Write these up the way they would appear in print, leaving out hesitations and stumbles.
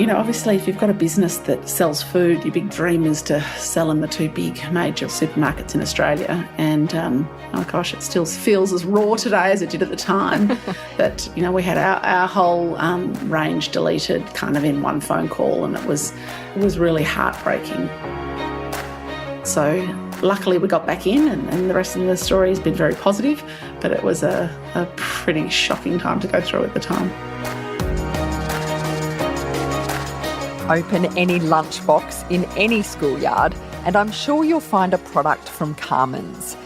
Obviously if you've got a business that sells food, your big dream is to sell in the two big major supermarkets in Australia. And, it still feels as raw today as it did at the time. But, we had our whole range deleted kind of in one phone call, and it was really heartbreaking. So luckily we got back in, and the rest of the story has been very positive, but it was a pretty shocking time to go through at the time. Open any lunchbox in any schoolyard and I'm sure you'll find a product from Carman's.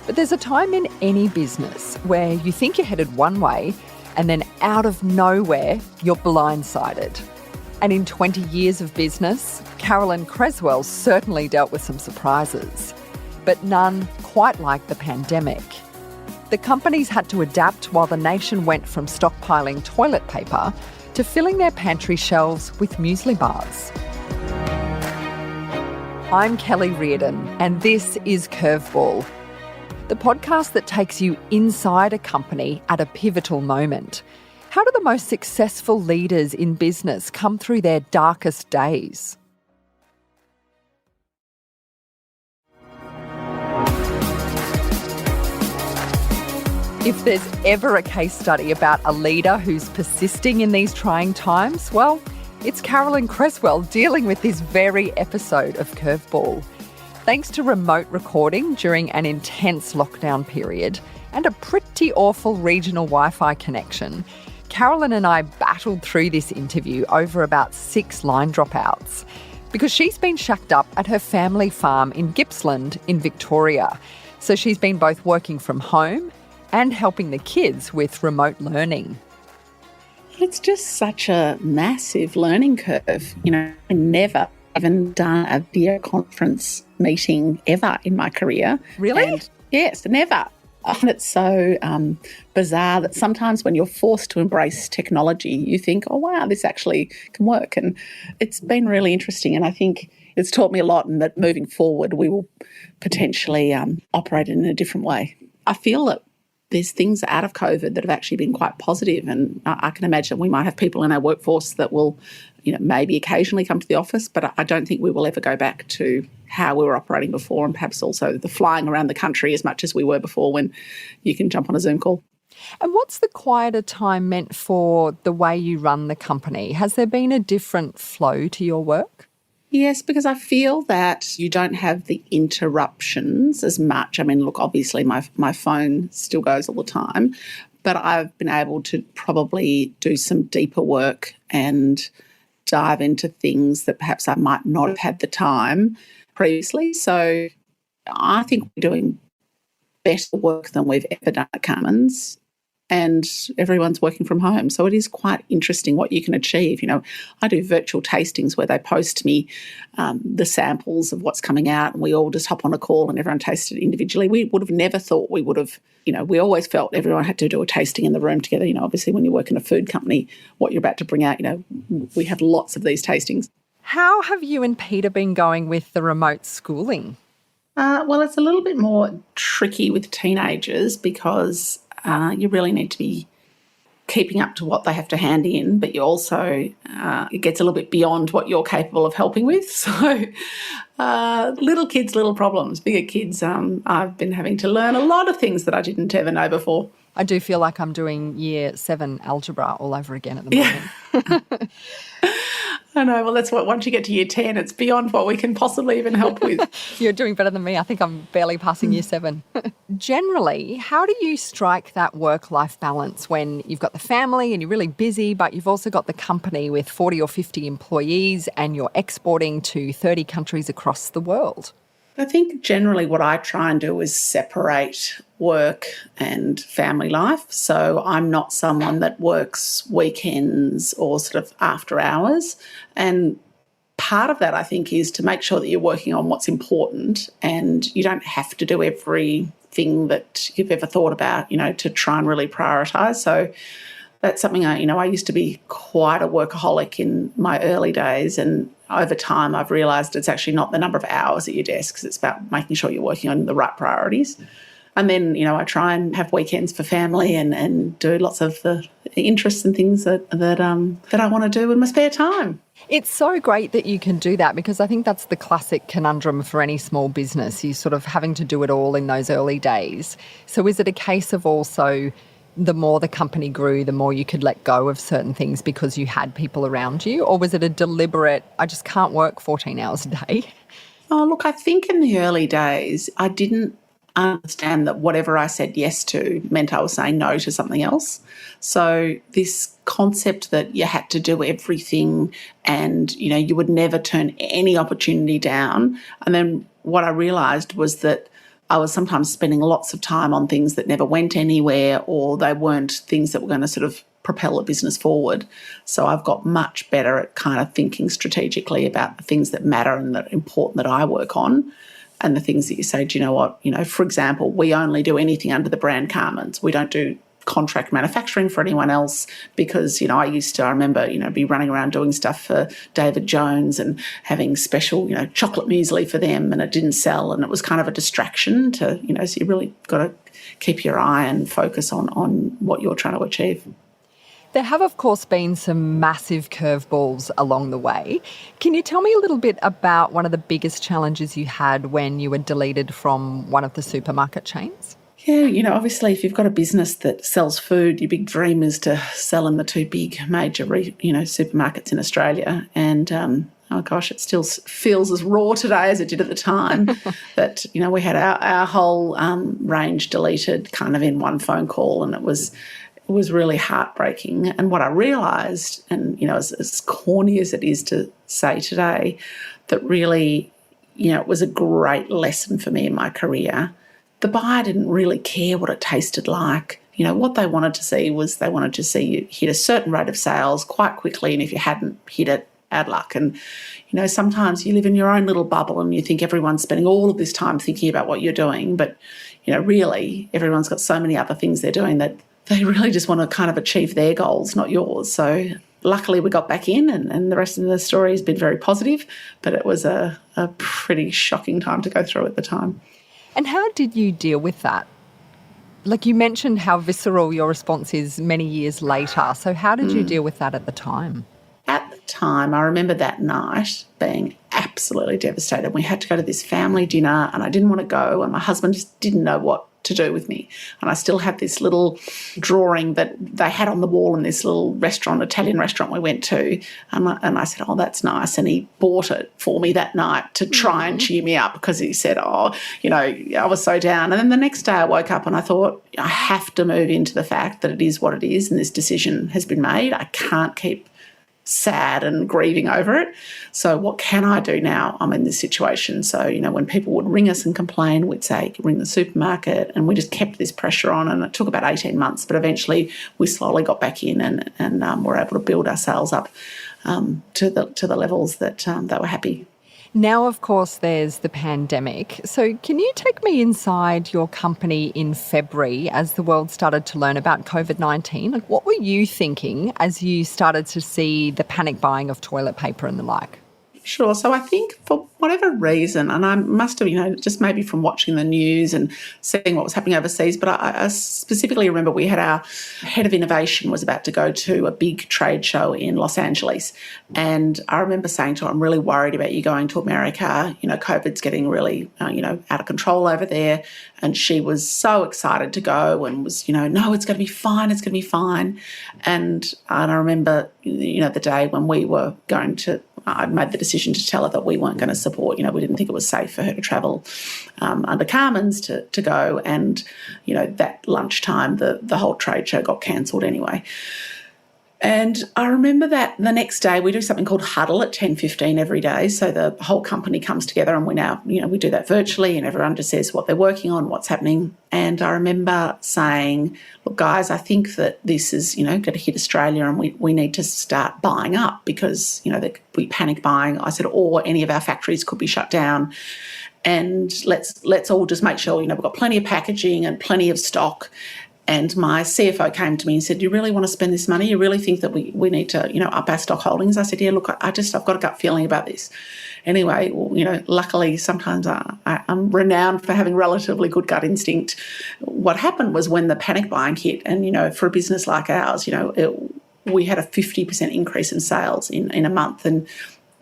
But there's a time in any business where you think you're headed one way and then out of nowhere you're blindsided. And in 20 years of business, Carolyn Cr certainly dealt with some surprises, but none quite like the pandemic. The companies had to adapt while the nation went from stockpiling toilet paper to filling their pantry shelves with muesli bars. I'm Kelly Reardon, and this is Curveball, the podcast that takes you inside a company at a pivotal moment. How do the most successful leaders in business come through their darkest days? If there's ever a case study about a leader who's persisting in these trying times, well, it's Carolyn Cr dealing with this very episode of Curveball. Thanks to remote recording during an intense lockdown period and a pretty awful regional Wi-Fi connection, Carolyn and I battled through this interview over about 6 line dropouts because she's been shacked up at her family farm in Gippsland in Victoria. So she's been both working from home and helping the kids with remote learning. It's just such a massive learning curve. I never even done a video conference meeting ever in my career. Really? And yes, never. And it's so bizarre that sometimes when you're forced to embrace technology, you think, oh, wow, this actually can work. And it's been really interesting. And I think it's taught me a lot, and that moving forward, we will potentially operate in a different way. I feel that there's things out of COVID that have actually been quite positive, and I can imagine we might have people in our workforce that will, maybe occasionally come to the office, but I don't think we will ever go back to how we were operating before, and perhaps also the flying around the country as much as we were before when you can jump on a Zoom call. And what's the quieter time meant for the way you run the company? Has there been a different flow to your work? Yes, because I feel that you don't have the interruptions as much. I mean, look, obviously my phone still goes all the time, but I've been able to probably do some deeper work and dive into things that perhaps I might not have had the time previously. So I think we're doing better work than we've ever done at Carman's, and everyone's working from home. So it is quite interesting what you can achieve. I do virtual tastings where they post me the samples of what's coming out, and we all just hop on a call and everyone tastes it individually. We would have never thought we would have, we always felt everyone had to do a tasting in the room together. Obviously when you work in a food company, what you're about to bring out, we have lots of these tastings. How have you and Peter been going with the remote schooling? Well, it's a little bit more tricky with teenagers because you really need to be keeping up to what they have to hand in, but you also, it gets a little bit beyond what you're capable of helping with. So little kids, little problems. Bigger kids, I've been having to learn a lot of things that I didn't ever know before. I do feel like I'm doing year 7 algebra all over again at the moment. Yeah. I know. Well, that's what, once you get to year 10, it's beyond what we can possibly even help with. You're doing better than me. I think I'm barely passing year 7. Generally, how do you strike that work-life balance when you've got the family and you're really busy, but you've also got the company with 40 or 50 employees and you're exporting to 30 countries across the world? I think generally what I try and do is separate work and family life. So I'm not someone that works weekends or sort of after hours. And part of that, I think, is to make sure that you're working on what's important, and you don't have to do everything that you've ever thought about, to try and really prioritise. So that's something I used to be quite a workaholic in my early days, and over time I've realised it's actually not the number of hours at your desk, it's about making sure you're working on the right priorities. And then, I try and have weekends for family and do lots of the interests and things that I want to do in my spare time. It's so great that you can do that, because I think that's the classic conundrum for any small business. You sort of having to do it all in those early days. So is it a case of also the more the company grew, the more you could let go of certain things because you had people around you? Or was it a deliberate, I just can't work 14 hours a day? Oh, look, I think in the early days, I didn't understand that whatever I said yes to meant I was saying no to something else. So this concept that you had to do everything and, you would never turn any opportunity down. And then what I realised was that I was sometimes spending lots of time on things that never went anywhere, or they weren't things that were going to sort of propel a business forward. So I've got much better at kind of thinking strategically about the things that matter and that are important that I work on, and the things that you say, do you know what, for example, we only do anything under the brand Carman's. We don't do contract manufacturing for anyone else because, I remember, be running around doing stuff for David Jones and having special, chocolate muesli for them, and it didn't sell, and it was kind of a distraction to, so you really got to keep your eye and focus on what you're trying to achieve. There have, of course, been some massive curveballs along the way. Can you tell me a little bit about one of the biggest challenges you had when you were deleted from one of the supermarket chains? Yeah, obviously if you've got a business that sells food, your big dream is to sell in the two big major, supermarkets in Australia. And, oh gosh, it still feels as raw today as it did at the time that, we had our whole range deleted kind of in one phone call, and it was really heartbreaking. And what I realised, and, as corny as it is to say today, that really, it was a great lesson for me in my career. The buyer didn't really care what it tasted like. What they wanted to see was they wanted to see you hit a certain rate of sales quite quickly, and if you hadn't hit it, bad luck. And, sometimes you live in your own little bubble and you think everyone's spending all of this time thinking about what you're doing, but, really everyone's got so many other things they're doing that they really just want to kind of achieve their goals, not yours. So luckily we got back in, and the rest of the story has been very positive, but it was a pretty shocking time to go through at the time. And how did you deal with that? Like, you mentioned how visceral your response is many years later. So how did you deal with that at the time? At the time, I remember that night being absolutely devastated. We had to go to this family dinner and I didn't want to go, and my husband just didn't know what to do with me. And I still had this little drawing that they had on the wall in this little restaurant, Italian restaurant we went to. And I said, oh, that's nice. And he bought it for me that night to try and cheer me up, because he said, I was so down. And then the next day I woke up and I thought, I have to move into the fact that it is what it is and this decision has been made. I can't keep sad and grieving over it. So what can I do now? I'm in this situation. So, when people would ring us and complain, we'd say, ring the supermarket, and we just kept this pressure on, and it took about 18 months, but eventually we slowly got back in and were able to build ourselves up to the levels that were happy. Now, of course, there's the pandemic. So can you take me inside your company in February as the world started to learn about COVID-19? Like, what were you thinking as you started to see the panic buying of toilet paper and the like? Sure. So I think for whatever reason, and I must have, just maybe from watching the news and seeing what was happening overseas, but I specifically remember we had our head of innovation was about to go to a big trade show in Los Angeles. And I remember saying to her, I'm really worried about you going to America. COVID's getting really, out of control over there. And she was so excited to go and was, no, it's going to be fine. It's going to be fine. And I remember, the day when we were going to, I'd made the decision to tell her that we weren't going to support, we didn't think it was safe for her to travel under Carman's to go. And, that lunchtime, the whole trade show got cancelled anyway. And I remember that the next day we do something called Huddle at 10:15 every day. So the whole company comes together, and we now, we do that virtually, and everyone just says what they're working on, what's happening. And I remember saying, look, guys, I think that this is, going to hit Australia, and we need to start buying up because, we panic buying. I said, or any of our factories could be shut down. And let's all just make sure, we've got plenty of packaging and plenty of stock. And my CFO came to me and said, "You really want to spend this money? You really think that we need to, up our stock holdings?" I said, "Yeah, look, I've got a gut feeling about this." Anyway, well, luckily sometimes I'm renowned for having relatively good gut instinct. What happened was when the panic buying hit, and, for a business like ours, we had a 50% increase in sales in a month, and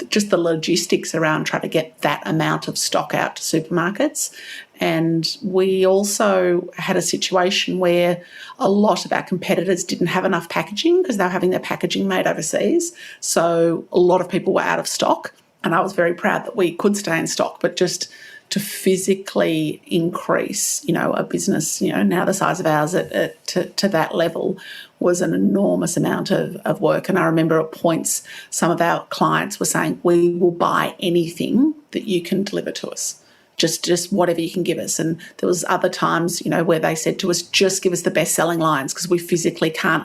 just the logistics around trying to get that amount of stock out to supermarkets. And we also had a situation where a lot of our competitors didn't have enough packaging because they were having their packaging made overseas. So a lot of people were out of stock. And I was very proud that we could stay in stock, but just to physically increase, a business, now the size of ours to that level was an enormous amount of work. And I remember at points some of our clients were saying, "We will buy anything that you can deliver to us. Just whatever you can give us." And there was other times, where they said to us, "Just give us the best-selling lines because we physically can't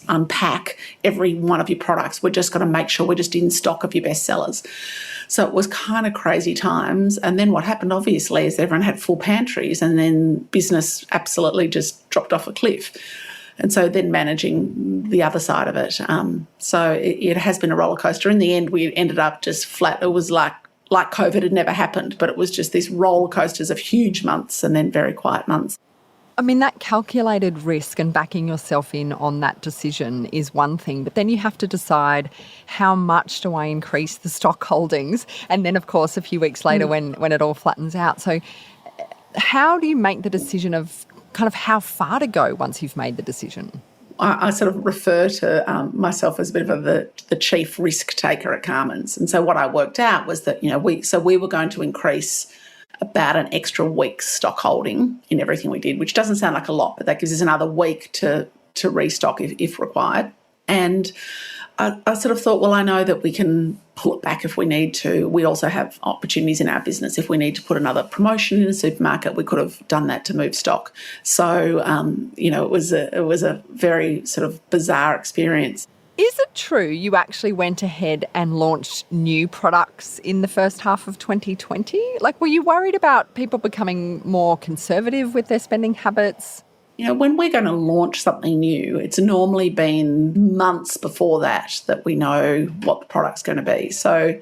unpack every one of your products. We're just going to make sure we're just in stock of your best sellers." So it was kind of crazy times. And then what happened, obviously, is everyone had full pantries and then business absolutely just dropped off a cliff. And so then managing the other side of it. So it has been a roller coaster. In the end, we ended up just flat. It was like COVID had never happened, but it was just these roller coasters of huge months and then very quiet months. I mean, that calculated risk and backing yourself in on that decision is one thing, but then you have to decide, how much do I increase the stock holdings? And then, of course, a few weeks later when it all flattens out. So how do you make the decision of kind of how far to go once you've made the decision? I sort of refer to myself as a bit of the chief risk taker at Carman's. And so what I worked out was that, we were going to increase about an extra week's stock holding in everything we did, which doesn't sound like a lot, but that gives us another week to restock if required. And I sort of thought, well, I know that we can pull it back if we need to. We also have opportunities in our business. If we need to put another promotion in a supermarket, we could have done that to move stock. So, it was a very sort of bizarre experience. Is it true you actually went ahead and launched new products in the first half of 2020? Like, were you worried about people becoming more conservative with their spending habits? When we're going to launch something new, it's normally been months before that we know what the product's going to be. So,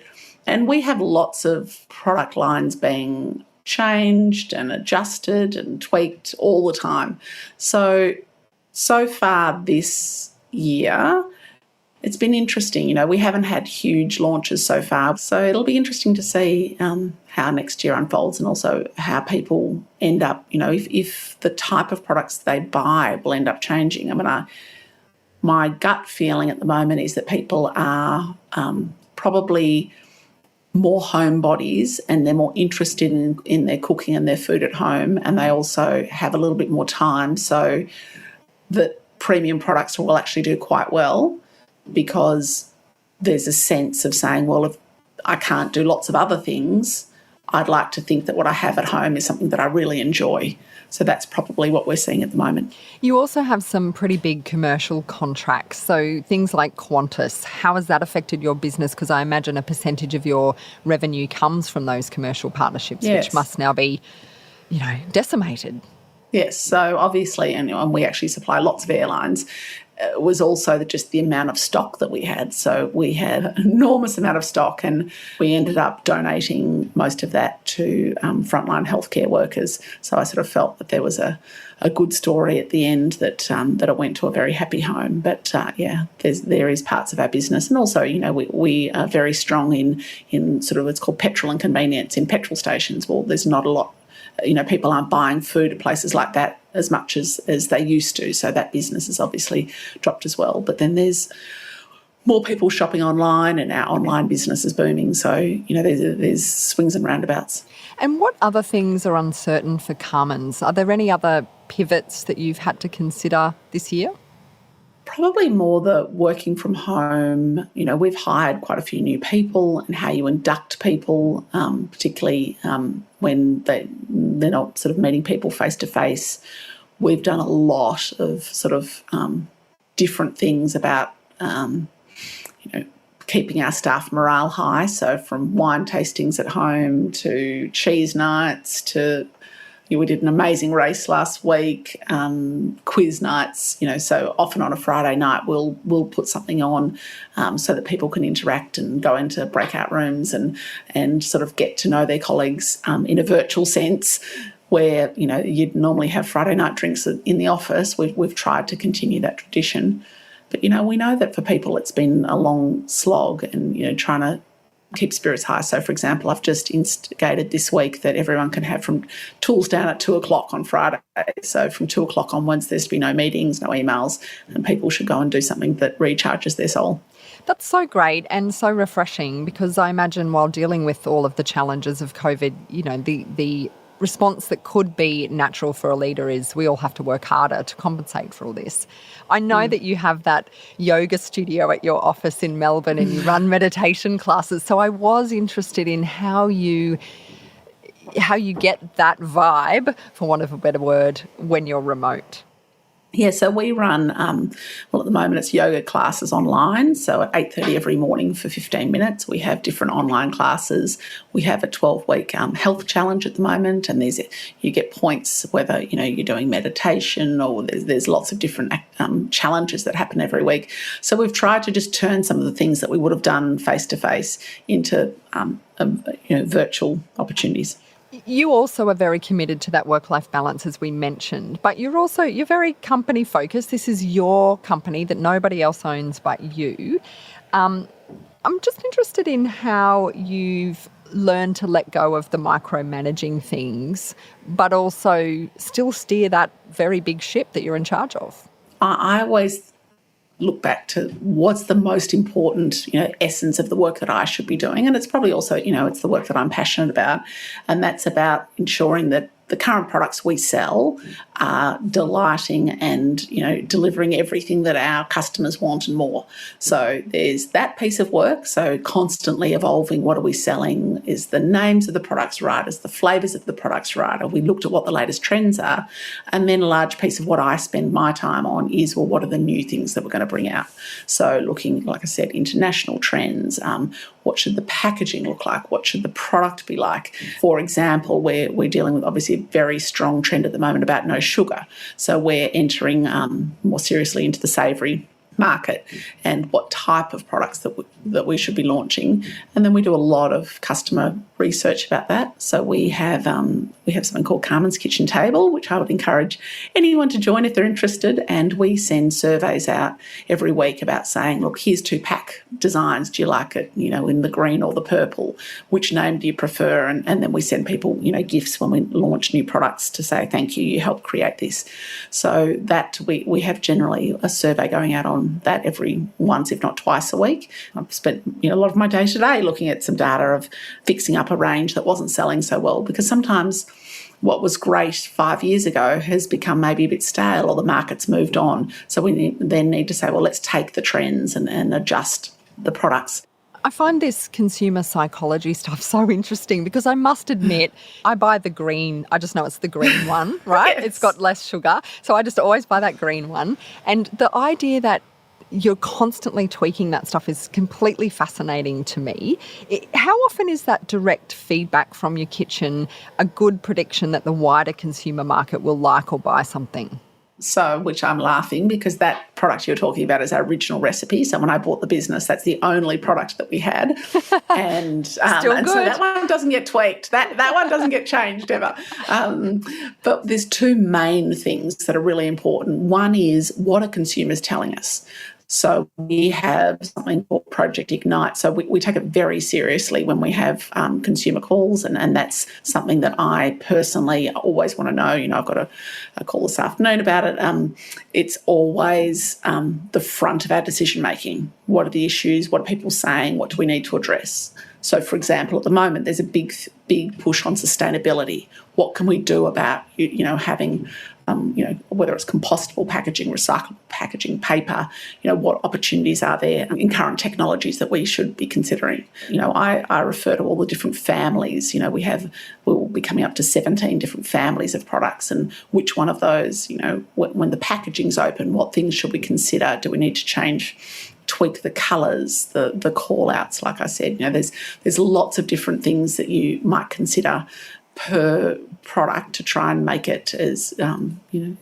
and we have lots of product lines being changed and adjusted and tweaked all the time. So far this year, it's been interesting. We haven't had huge launches so far. So it'll be interesting to see how next year unfolds and also how people end up, if the type of products they buy will end up changing. I mean, my gut feeling at the moment is that people are probably more homebodies and they're more interested in their cooking and their food at home, and they also have a little bit more time, so that premium products will actually do quite well, because there's a sense of saying, well, if I can't do lots of other things, I'd like to think that what I have at home is something that I really enjoy. So that's probably what we're seeing at the moment. You also have some pretty big commercial contracts. So things like Qantas, how has that affected your business? Because I imagine a percentage of your revenue comes from those commercial partnerships, yes, which must now be, decimated. Yes, so obviously, and we actually supply lots of airlines, was also just the amount of stock that we had. So we had an enormous amount of stock, and we ended up donating most of that to frontline healthcare workers. So I sort of felt that there was a good story at the end, that it went to a very happy home. But there is parts of our business, and also we are very strong in sort of, it's called petrol and convenience in petrol stations. Well, there's not a lot. People aren't buying food at places like that as much as they used to. So that business has obviously dropped as well. But then there's more people shopping online, and our online business is booming. So, there's swings and roundabouts. And what other things are uncertain for Carman's? Are there any other pivots that you've had to consider this year? Probably more the working from home. We've hired quite a few new people, and how you induct people, particularly when they're not sort of meeting people face to face. We've done a lot of sort of different things about, keeping our staff morale high. So from wine tastings at home to cheese nights to We did an amazing race last week, quiz nights, so often on a Friday night we'll put something on so that people can interact and go into breakout rooms and sort of get to know their colleagues in a virtual sense, where, you'd normally have Friday night drinks in the office. We've tried to continue that tradition. But, we know that for people it's been a long slog and, trying to keep spirits high. So, for example, I've just instigated this week that everyone can have from tools down at 2:00 on Friday. So from 2:00 onwards, there's to be no meetings, no emails, and people should go and do something that recharges their soul. That's so great and so refreshing, because I imagine while dealing with all of the challenges of COVID, the response that could be natural for a leader is we all have to work harder to compensate for all this. I know that you have that yoga studio at your office in Melbourne and you run meditation classes. So I was interested in how you get that vibe, for want of a better word, when you're remote. Yeah, so we run, at the moment it's yoga classes online, so at 8:30 every morning for 15 minutes. We have different online classes. We have a 12-week health challenge at the moment, and you get points whether, you're doing meditation, or there's lots of different challenges that happen every week. So we've tried to just turn some of the things that we would have done face-to-face into virtual opportunities. You also are very committed to that work-life balance, as we mentioned, but you're very company focused. This is your company that nobody else owns but you. I'm just interested in how you've learned to let go of the micromanaging things, but also still steer that very big ship that you're in charge of. I always look back to what's the most important, essence of the work that I should be doing. And it's probably also, it's the work that I'm passionate about. And that's about ensuring that the current products we sell are delighting and, delivering everything that our customers want and more. So there's that piece of work. So constantly evolving, what are we selling? Is the names of the products right? Is the flavours of the products right? Have we looked at what the latest trends are? And then a large piece of what I spend my time on is, what are the new things that we're going to bring out? So looking, like I said, international trends. What should the packaging look like? What should the product be like? For example, we're dealing with obviously a very strong trend at the moment about no sugar. So we're entering more seriously into the savoury market and what type of products that we should be launching. And then we do a lot of customer research about that. So we have something called Carman's Kitchen Table, which I would encourage anyone to join if they're interested. And we send surveys out every week about saying, look, here's 2 pack designs. Do you like it, in the green or the purple? Which name do you prefer? And then we send people, gifts when we launch new products to say, thank you, you helped create this. So that we have generally a survey going out on that every once, if not twice a week. I've spent a lot of my day today looking at some data of fixing up a range that wasn't selling so well, because sometimes what was great 5 years ago has become maybe a bit stale, or the market's moved on. So we then need to say, well, let's take the trends and adjust the products. I find this consumer psychology stuff so interesting, because I must admit, I buy the green, I just know it's the green one, right? Yes. It's got less sugar. So I just always buy that green one. And the idea that you're constantly tweaking that stuff is completely fascinating to me. How often is that direct feedback from your kitchen a good prediction that the wider consumer market will like or buy something? So, which I'm laughing, because that product you're talking about is our original recipe. So when I bought the business, that's the only product that we had. And, Still good. And so that one doesn't get tweaked. That one doesn't get changed ever. But there's 2 main things that are really important. One is, what are consumers telling us? So we have something called Project Ignite. So we take it very seriously when we have consumer calls, and that's something that I personally always want to know. I've got a call this afternoon about it. It's always the front of our decision making. What are the issues? What are people saying? What do we need to address? So, for example, at the moment, there's a big push on sustainability. What can we do about, having, whether it's compostable packaging, recyclable packaging, paper, what opportunities are there in current technologies that we should be considering? I refer to all the different families. We'll be coming up to 17 different families of products, and which one of those, when the packaging's open, what things should we consider? Do we need to tweak the colours, the call outs? Like I said, there's lots of different things that you might consider per product to try and make it as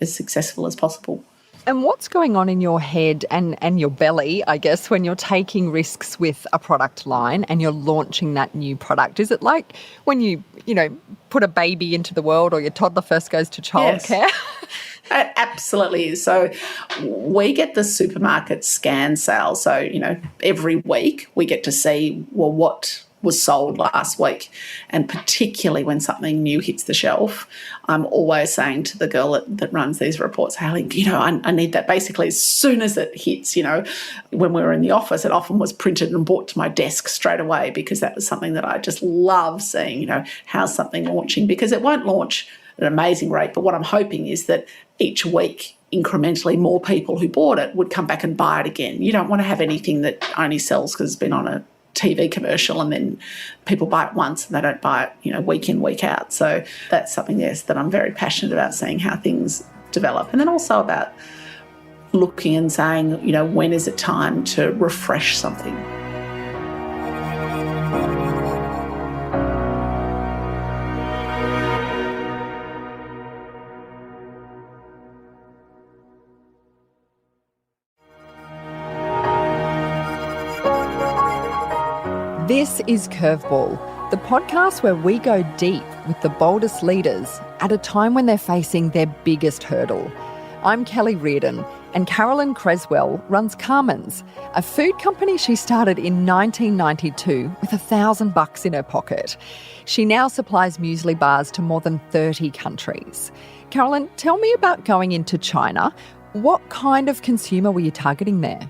as successful as possible. And what's going on in your head and your belly, I guess, when you're taking risks with a product line and you're launching that new product? Is it like when you put a baby into the world or your toddler first goes to childcare? Yes. It absolutely is. So we get the supermarket scan sale. So, every week we get to see, what was sold last week. And particularly when something new hits the shelf, I'm always saying to the girl that runs these reports, Haley, I need that basically as soon as it hits. When we were in the office, it often was printed and brought to my desk straight away, because that was something that I just love seeing, how's something launching, because it won't launch at an amazing rate. But what I'm hoping is that each week, incrementally, more people who bought it would come back and buy it again. You don't want to have anything that only sells because it's been on a TV commercial and then people buy it once and they don't buy it, week in, week out. So that's something, yes, that I'm very passionate about, seeing how things develop. And then also about looking and saying, when is it time to refresh something? This is Curveball, the podcast where we go deep with the boldest leaders at a time when they're facing their biggest hurdle. I'm Kelly Reardon, and Carolyn Cr runs Carman's, a food company she started in 1992 with $1,000 in her pocket. She now supplies muesli bars to more than 30 countries. Carolyn, tell me about going into China. What kind of consumer were you targeting there?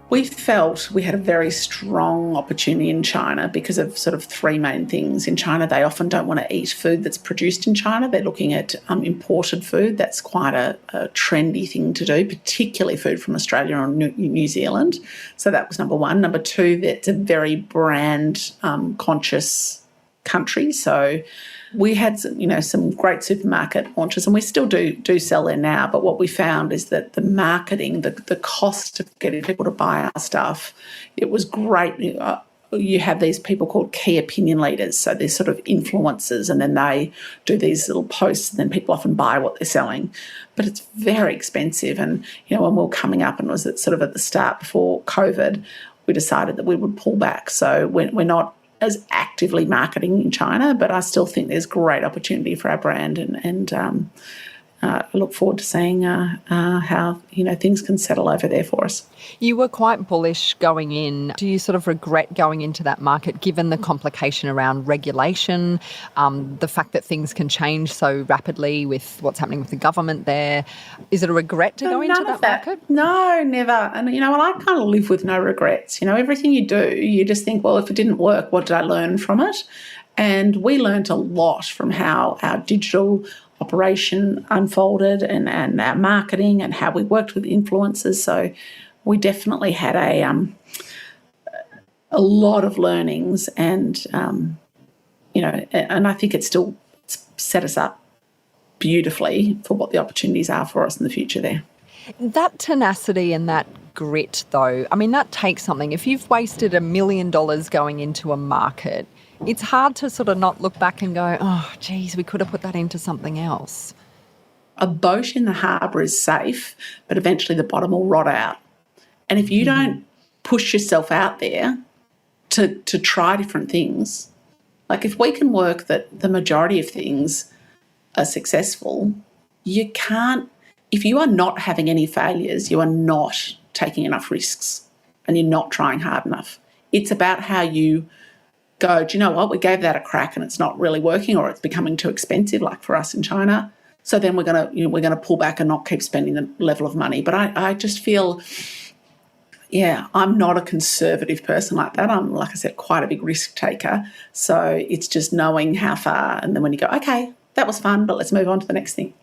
We felt we had a very strong opportunity in China because of sort of three main things. In China, they often don't want to eat food that's produced in China. They're looking at imported food. That's quite a trendy thing to do, particularly food from Australia or New Zealand. So that was number one. Number two, that's a very brand conscious country. So we had, some great supermarket launches, and we still do sell there now. But what we found is that the marketing, the cost of getting people to buy our stuff, it was great. You have these people called key opinion leaders. So they're sort of influencers, and then they do these little posts, and then people often buy what they're selling. But it's very expensive. And, when we were coming up, and it was at the start before COVID, we decided that we would pull back. So we're not as actively marketing in China, but I still think there's great opportunity for our brand, and I look forward to seeing how things can settle over there for us. You were quite bullish going in. Do you sort of regret going into that market, given the complication around regulation, the fact that things can change so rapidly with what's happening with the government there? Is it a regret to go into that market? No, never. And, I kind of live with no regrets. Everything you do, you just think, well, if it didn't work, what did I learn from it? And we learned a lot from how our digital operation unfolded and our marketing and how we worked with influencers. So we definitely had a lot of learnings, and and I think it's still set us up beautifully for what the opportunities are for us in the future there. That tenacity and that grit, though, that takes something. If you've wasted $1 million going into a market, it's hard to sort of not look back and go, oh, geez, we could have put that into something else. A boat in the harbour is safe, but eventually the bottom will rot out. And if you don't push yourself out there to try different things, like if we can work that the majority of things are successful, you can't, if you are not having any failures, you are not taking enough risks and you're not trying hard enough. It's about how you go, do you know what, we gave that a crack and it's not really working, or it's becoming too expensive, like for us in China. So then we're gonna pull back and not keep spending the level of money. But I just feel, I'm not a conservative person like that. I'm, like I said, quite a big risk taker. So it's just knowing how far, and then when you go, okay, that was fun, but let's move on to the next thing.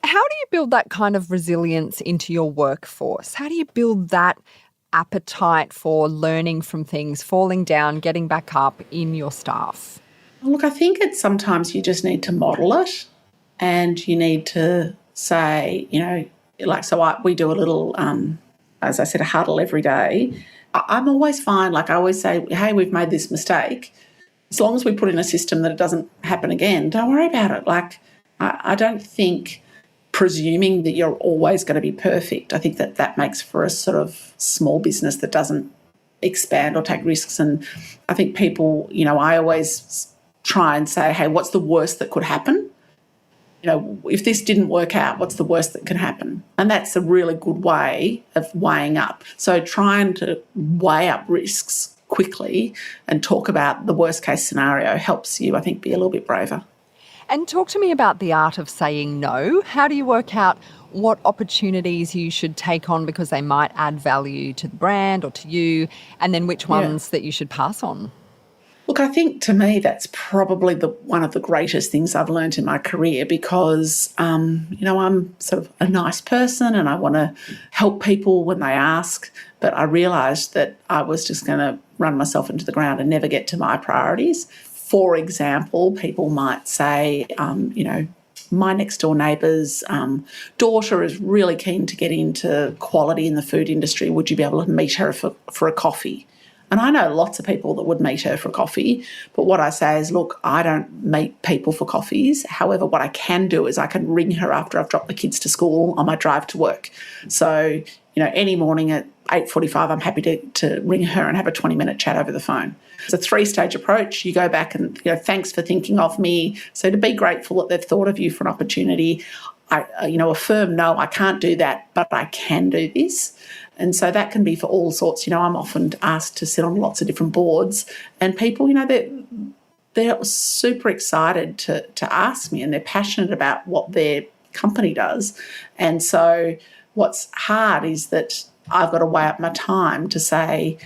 How do you build that kind of resilience into your workforce? How do you build that appetite for learning from things, falling down, getting back up in your staff? Look, I think it's sometimes you just need to model it, and you need to say, we do a little, as I said, a huddle every day. I'm always fine. Like I always say, hey, we've made this mistake. as long as we put in a system that it doesn't happen again, don't worry about it. Like, I don't think presuming that you're always going to be perfect, I think that makes for a sort of small business that doesn't expand or take risks. And I think people, I always try and say, hey, what's the worst that could happen? If this didn't work out, what's the worst that can happen? And that's a really good way of weighing up. So trying to weigh up risks quickly and talk about the worst case scenario helps you, I think, be a little bit braver. And talk to me about the art of saying no. How do you work out what opportunities you should take on because they might add value to the brand or to you, and then which ones that you should pass on? Look, I think to me that's probably one of the greatest things I've learned in my career because, I'm sort of a nice person and I want to help people when they ask, but I realised that I was just going to run myself into the ground and never get to my priorities. For example, people might say, my next door neighbour's daughter is really keen to get into quality in the food industry. Would you be able to meet her for a coffee? And I know lots of people that would meet her for coffee, but what I say is, look, I don't meet people for coffees. However, what I can do is I can ring her after I've dropped the kids to school on my drive to work. So, any morning at 8:45, I'm happy to ring her and have a 20-minute chat over the phone. It's a 3-stage approach. You go back and, thanks for thinking of me. So to be grateful that they've thought of you for an opportunity. Affirm, no, I can't do that, but I can do this. And so that can be for all sorts. I'm often asked to sit on lots of different boards and people, they're super excited to ask me and they're passionate about what their company does. And so what's hard is that I've got to weigh up my time to say,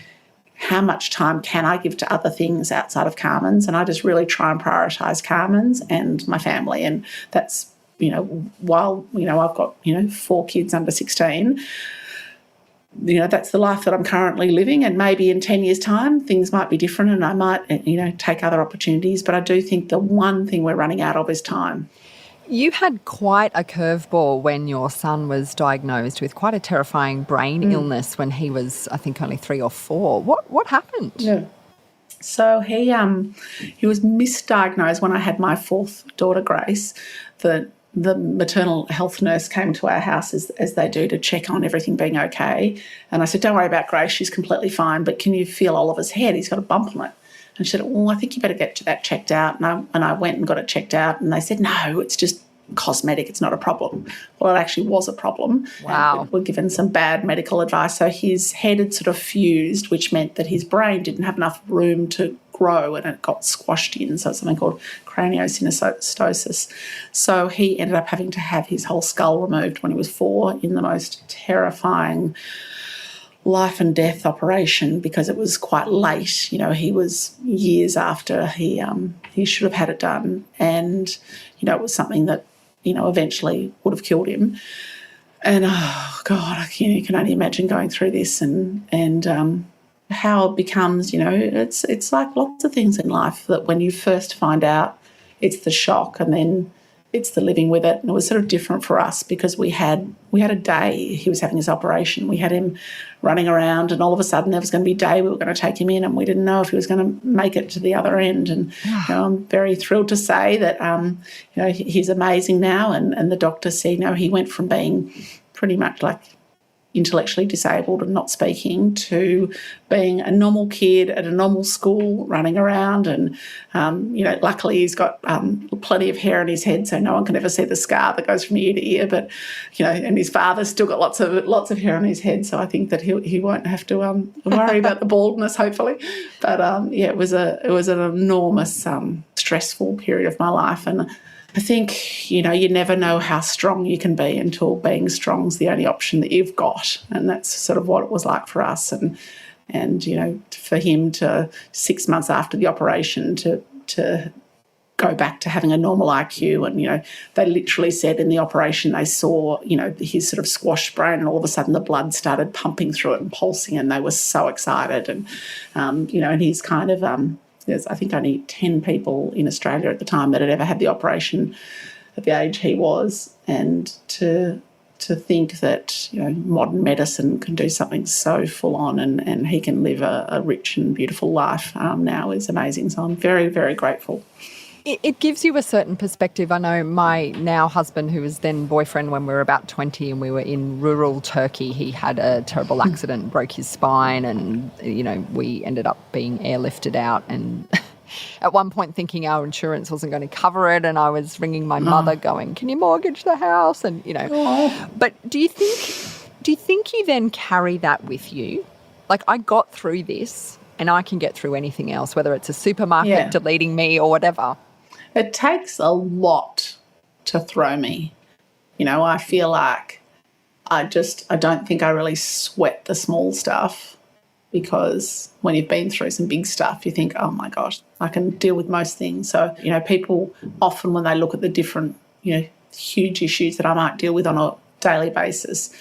how much time can I give to other things outside of Carman's? And I just really try and prioritise Carman's and my family. And that's, while, I've got, 4 kids under 16, that's the life that I'm currently living. And maybe in 10 years' time, things might be different and I might, take other opportunities. But I do think the one thing we're running out of is time. You had quite a curveball when your son was diagnosed with quite a terrifying brain illness when he was, I think, only 3 or 4. What happened? Yeah. So he was misdiagnosed when I had my 4th daughter, Grace. The maternal health nurse came to our house as they do to check on everything being okay. And I said, don't worry about Grace, she's completely fine, but can you feel Oliver's head? He's got a bump on it. And she said, well, I think you better get that checked out. And I went and got it checked out and they said, no, it's just cosmetic, it's not a problem. Well, it actually was a problem. Wow. We're given some bad medical advice. So his head had sort of fused, which meant that his brain didn't have enough room to grow and it got squashed in. So it's something called craniosynostosis. So he ended up having to have his whole skull removed when he was 4 in the most terrifying life and death operation because it was quite late. He was years after he should have had it done. And, it was something that, eventually would have killed him. And, oh, God, you can only imagine going through this and how it becomes, it's like lots of things in life that when you first find out, it's the shock and then it's the living with it. And it was sort of different for us because we had a day he was having his operation. We had him running around and all of a sudden there was going to be a day we were going to take him in and we didn't know if he was going to make it to the other end. And I'm very thrilled to say that, he's amazing now. And the doctor said, he went from being pretty much like intellectually disabled and not speaking to being a normal kid at a normal school running around and, luckily he's got plenty of hair on his head so no one can ever see the scar that goes from ear to ear, but, and his father's still got lots of hair on his head so I think that he won't have to worry about the baldness hopefully. But, it was an enormous stressful period of my life and I think, you never know how strong you can be until being strong is the only option that you've got. And that's sort of what it was like for us. And for him to 6 months after the operation to go back to having a normal IQ. And, they literally said in the operation they saw, his sort of squashed brain and all of a sudden the blood started pumping through it and pulsing and they were so excited. And, and he's kind of... there's, I think, only 10 people in Australia at the time that had ever had the operation at the age he was. And to to think that, modern medicine can do something so full on and he can live a rich and beautiful life now is amazing. So I'm very, very grateful. It gives you a certain perspective. I know my now husband, who was then boyfriend when we were about 20 and we were in rural Turkey, he had a terrible accident, broke his spine, and, we ended up being airlifted out, and at one point thinking our insurance wasn't going to cover it, and I was ringing my mother going, can you mortgage the house? And, But do you think you then carry that with you? Like, I got through this and I can get through anything else, whether it's a supermarket deleting me or whatever. It takes a lot to throw me. I feel like I don't think I really sweat the small stuff, because when you've been through some big stuff, you think, oh my gosh, I can deal with most things. So, people often when they look at the different, huge issues that I might deal with on a daily basis,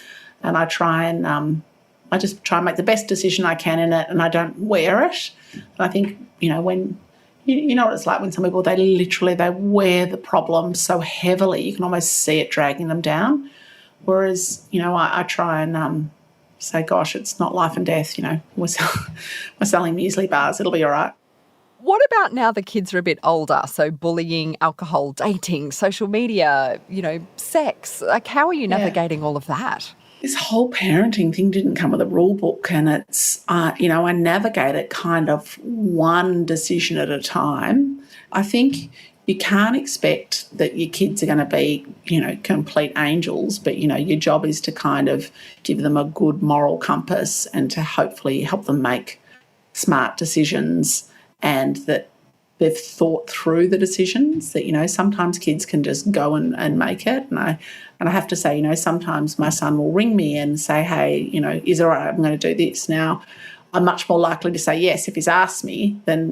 and I just try and make the best decision I can in it, and I don't wear it. And I think, when you know what it's like when some people, they wear the problem so heavily, you can almost see it dragging them down. Whereas, I try and say, gosh, it's not life and death, we're selling muesli bars, it'll be all right. What about now the kids are a bit older? So bullying, alcohol, dating, social media, sex. Like, how are you navigating all of that? This whole parenting thing didn't come with a rule book, and it's, I navigate it kind of one decision at a time. I think you can't expect that your kids are going to be, complete angels, but, your job is to kind of give them a good moral compass and to hopefully help them make smart decisions, and that they've thought through the decisions, that, sometimes kids can just go and make it. And I have to say, sometimes my son will ring me and say, hey, is it all right, I'm going to do this. Now, I'm much more likely to say yes if he's asked me than,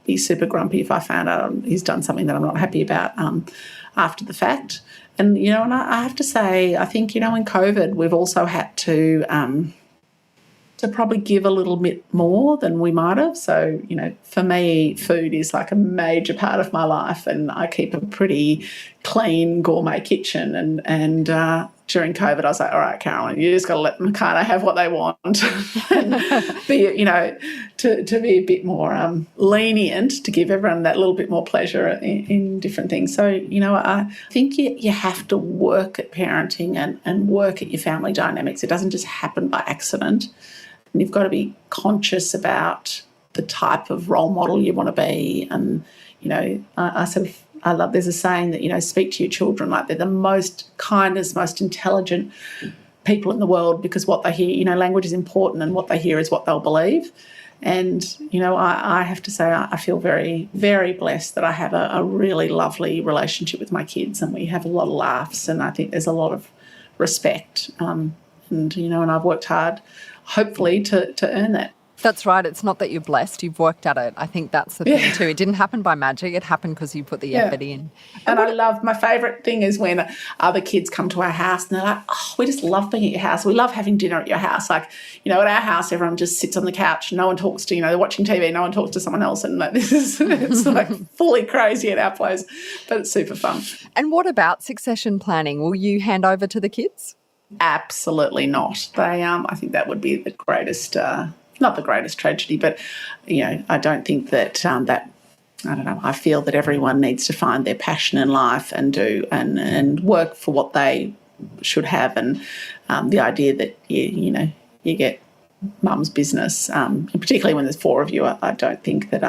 be super grumpy if I found out he's done something that I'm not happy about after the fact. And, and I have to say, I think, in COVID, we've also had to probably give a little bit more than we might have. So, for me, food is like a major part of my life, and I keep a pretty clean gourmet kitchen. And during COVID, I was like, all right, Carolyn, you just got to let them kind of have what they want and be, to be a bit more lenient, to give everyone that little bit more pleasure in different things. So, I think you have to work at parenting and work at your family dynamics. It doesn't just happen by accident. And you've got to be conscious about the type of role model you want to be. And, I love, there's a saying that, speak to your children like they're the most kindest, most intelligent people in the world, because what they hear, language is important, and what they hear is what they'll believe. And, I have to say I feel very, very blessed that I have a really lovely relationship with my kids, and we have a lot of laughs, and I think there's a lot of respect. And I've worked hard, hopefully, to earn that. That's right. It's not that you're blessed. You've worked at it. I think that's the thing too. It didn't happen by magic. It happened because you put the effort in. And I love, my favourite thing is when other kids come to our house and they're like, oh, we just love being at your house. We love having dinner at your house. Like, at our house, everyone just sits on the couch. No one talks to, they're watching TV. No one talks to someone else. And it's like fully crazy at our place, but it's super fun. And what about succession planning? Will you hand over to the kids? Absolutely not. They, I think that would be the greatest, not the greatest tragedy, but, I don't think that I don't know, I feel that everyone needs to find their passion in life and do and work for what they should have. And the idea that, you get mum's business, and particularly when there's four of you, I don't think that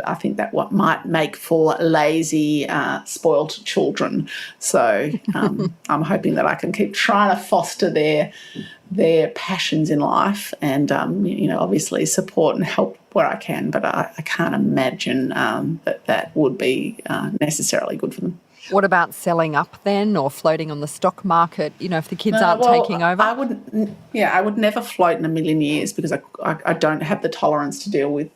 I think that what might make for lazy, spoilt children. So I'm hoping that I can keep trying to foster their passions in life and, obviously support and help where I can. But I can't imagine that would be necessarily good for them. What about selling up then, or floating on the stock market, if the kids aren't taking over? I would never float in a million years, because I don't have the tolerance to deal with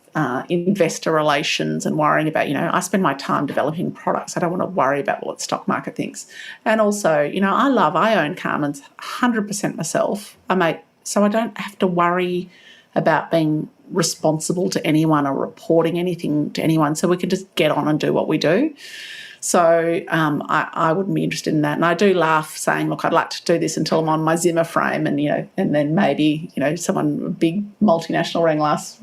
investor relations and worrying about, I spend my time developing products. I don't want to worry about what the stock market thinks. And also, I own Carman's 100% myself. So I don't have to worry about being responsible to anyone or reporting anything to anyone. So we can just get on and do what we do. So I wouldn't be interested in that. And I do laugh saying, look, I'd like to do this until I'm on my Zimmer frame, and and then maybe someone, a big multinational rang was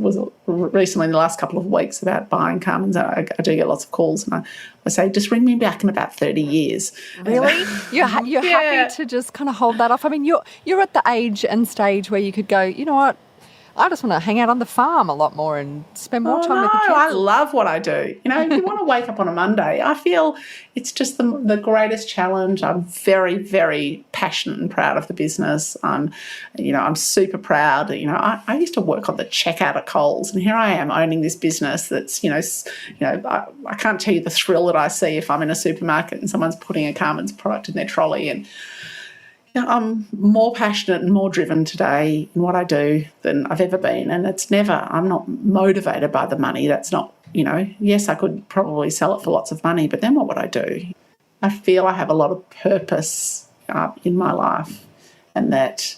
recently in the last couple of weeks about buying Carmans. I do get lots of calls, and I say, just ring me back in about 30 years. Really? You're happy to just kind of hold that off? I mean, you're at the age and stage where you could go, you know what, I just want to hang out on the farm a lot more and spend more time with the kids. I love what I do. If you want to wake up on a Monday, I feel it's just the greatest challenge. I'm very, very passionate and proud of the business. I'm super proud. I used to work on the checkout at Coles, and here I am owning this business that's, I can't tell you the thrill that I see if I'm in a supermarket and someone's putting a Carman's product in their trolley. And I'm more passionate and more driven today in what I do than I've ever been. And I'm not motivated by the money. That's not, yes, I could probably sell it for lots of money, but then what would I do? I feel I have a lot of purpose in my life, and that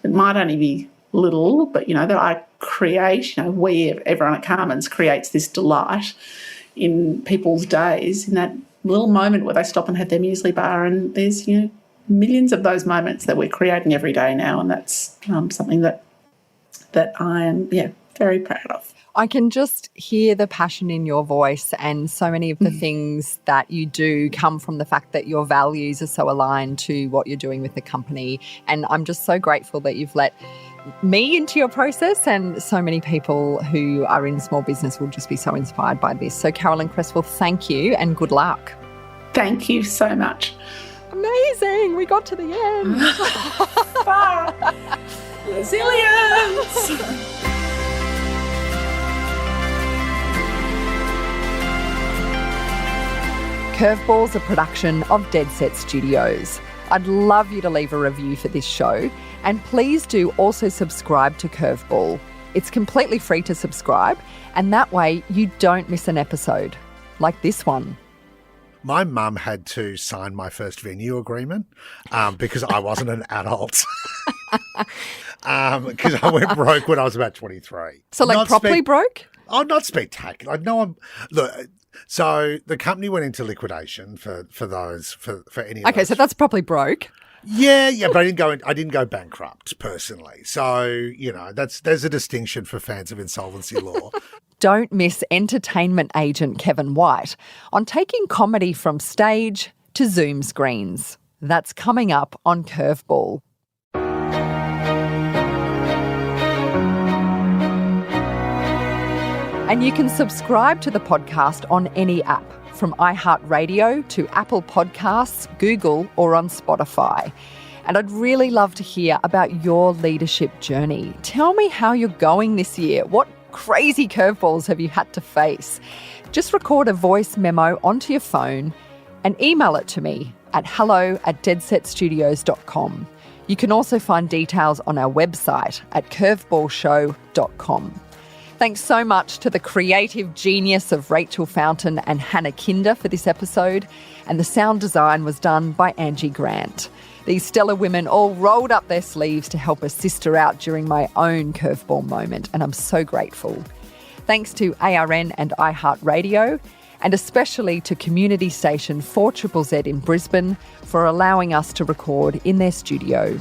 it might only be little, but, that I create, everyone at Carman's creates this delight in people's days, in that little moment where they stop and have their muesli bar, and there's, millions of those moments that we're creating every day now, and that's something that I am, very proud of. I can just hear the passion in your voice, and so many of the things that you do come from the fact that your values are so aligned to what you're doing with the company. And I'm just so grateful that you've let me into your process, and so many people who are in small business will just be so inspired by this. So Carolyn Cr, thank you and good luck. Thank you so much. Amazing. We got to the end. Resilience. Curveball's a production of Dead Set Studios. I'd love you to leave a review for this show, and please do also subscribe to Curveball. It's completely free to subscribe, and that way you don't miss an episode like this one. My mum had to sign my first venue agreement because I wasn't an adult. Because I went broke when I was about 23. So like properly broke? Oh, not spectacular. Look, so the company went into liquidation for any. Okay, so that's properly broke. Yeah, but I didn't go bankrupt personally. So, there's a distinction for fans of insolvency law. Don't miss entertainment agent Kevin White on taking comedy from stage to Zoom screens. That's coming up on Curveball. And you can subscribe to the podcast on any app, from iHeartRadio to Apple Podcasts, Google, or on Spotify. And I'd really love to hear about your leadership journey. Tell me how you're going this year. What crazy curveballs have you had to face? Just record a voice memo onto your phone and email it to me at hello@deadsetstudios.com. You can also find details on our website at curveballshow.com. Thanks so much to the creative genius of Rachel Fountain and Hannah Kinder for this episode, and the sound design was done by Angie Grant. These stellar women all rolled up their sleeves to help a sister out during my own curveball moment, and I'm so grateful. Thanks to ARN and iHeartRadio, and especially to community station 4ZZZ in Brisbane for allowing us to record in their studio.